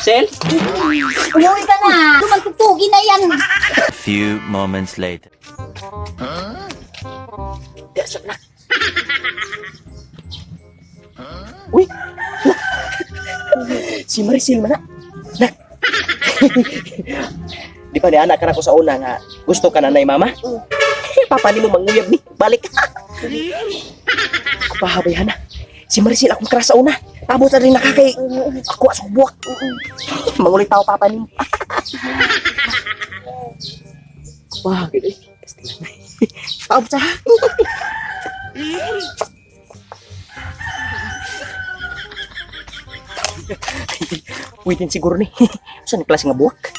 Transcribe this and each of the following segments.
Sel? Umuwi ka na. Tumagtutugi na yan. A few moments later. Dasok na. Uy! Si Maricel man na. Nak. Di pa ni anak ka na ko sa una nga gusto ka na nay mama? Papa ni mo manguyab ni. Balik ka. Pahabayhan na. Si Maricel akong kras sa una. Tapos na rin nakakay. Ako asok buwak. Mangulit tao papa ni mo. Wah, gini. Tapos sa. Pwede siguro ni. Saan klase nga buwak?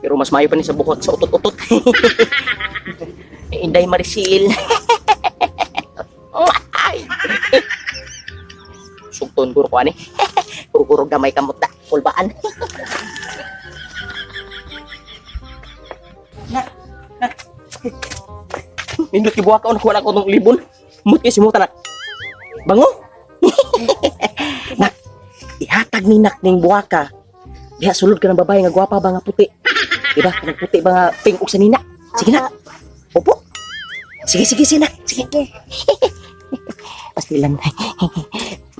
Pero mas mayo pa ni sa bukot sa utot-utot. Inday Maricel. Sugton guro ko ani. Guro gamay kamot na. Kulbaan. Nindot ki buwak ka ko na ko tong libon. Mut si muta nak. Bango. Nak. Ihatag ni nak ning buwaka. Diha sulod ka ng babae nga gwapa ba nga puti. Diba? Kanang puti ba nga pink og sanina. Sige na. Opo. Sige sina. Sige. Pastilan.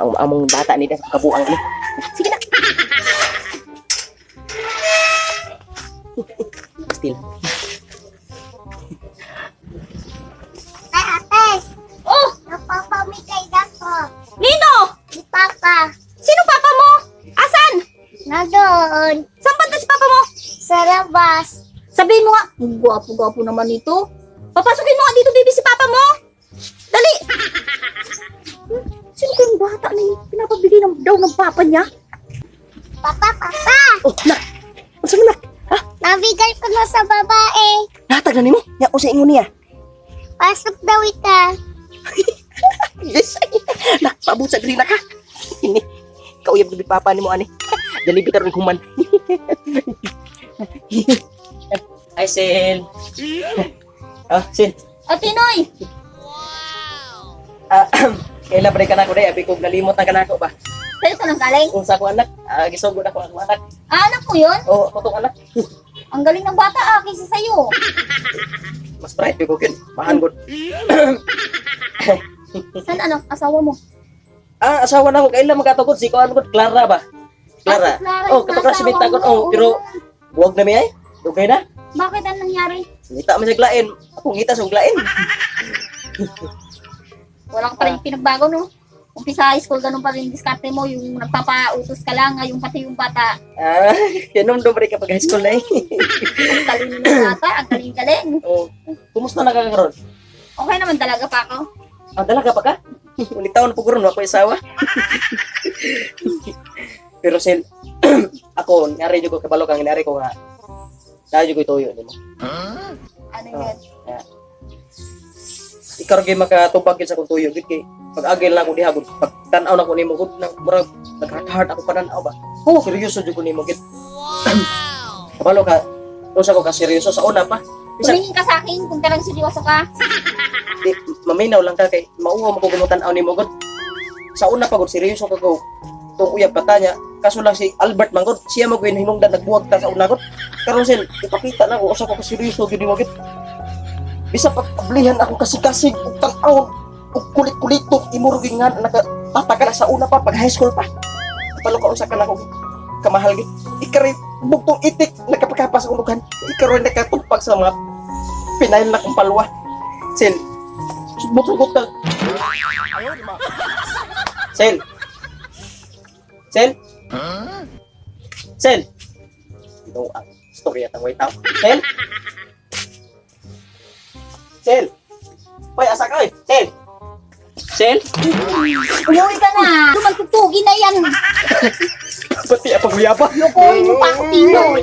Among bata ni sa kabuang ni. Sige na. Pastilan. Oh! Napapamigay ako. Nino! Si Papa. Sino papa mo? Asan? Nandoon. Saan punta si papa mo? Sa labas. Sabihin mo nga, gwapo-gwapo naman ito. Papasukin mo nga dito, baby, si papa mo. Dali! Sino kayong bata na yung pinapabigay daw ng papa niya? Papa. Oh, nak. Unsa man nak? Ha? Nabigay ko na sa babae. Natag na nimo? Ya usa ingon niya. Pasok daw ita. Yes. Nak, pabusa diri na ka. Ini. Kauyab ni papa nimo ani. Dali bitar ni human. Ay, Sel. Ah, Sel. Tinoy! Kailan pa rin ka na ko day, abi kong nalimot na ka na ko ba? Sa'yo ka nang galing? Kung sa ko anak, gisugod ako ang anak. Anak mo yun? Oo, ako tong anak. Ang galing ng bata kaysa sa'yo. Mas bright ko kin. Mahan good. Saan anak? Asawa mo? Asawa na ko kailan magkatugod si ko ano gud Clara ba? Clara. Si Clara Oh, yung katukra si asawa Bita ko. mo. Oh, pero buwag na mi ay. Okay na. Bakit ang nangyari? Ngita man sa glain. Ako ngita sa glain. Walang pa rin pinagbago, no? Umpisa high school, ganun pa rin yung diskarte mo, yung nagpapautos ka lang, yung pati yung bata. Yanom do ka pag high school na eh. Ang talino ng bata, ang galing-galing. Oh, kumusta na kakaroon? Okay naman talaga pa ako. Dalaga pa ka? Ulit taon po guro, ako isawa. Pero Sel, ako, nari ko kabalo kang nari ko nga. Dahil ko ituyo nimo. Ano yun? Ikaw rin makatubag sa kong tuyo. Gid kay pag-agil na ako diha, gud pag tan-aw na ko nimo, gud nang murag nag-heart ako pananaw ba. Oh, seryoso jud ko nimo gid. Kabalo ka, usa ko ka seryoso sa una pa. Bisa, Tumingin ka sa akin kung talagang seryoso ka. maminaw lang ka kay mauwa mo ko gumutan-aw nimo gud. Sa una pa gud seryoso ka ko. Tung uyab kata niya, kaso lang si Albert manggod, siya mo gawin hinungdan nagbuwag ta sa una gud. Karon Sel, ipakita na ko usa ko ka seryoso gid mo gid. Bisa pagpablihan ako kasig-kasig ug tan-aw ug kulit-kulito imurugin nga nakabata ka na sa una pa pag high school pa. Palo ka usa ka na ko kamahal gid. Ikari bugtong itik nakapakapas sa ulugan. Ikaroy nakatupag sa mga pinail na kong palwa. Sel. Sugot ka. Sel. Sel. Sel. Ito ang storya tang way tao. Sel. Sel. Hoy, asa ka, Sel. Sel. Umuwi ka na. Tumagtutugi na yan. Pati apa guyapa? Lokohin mo pa ako, Tinoy.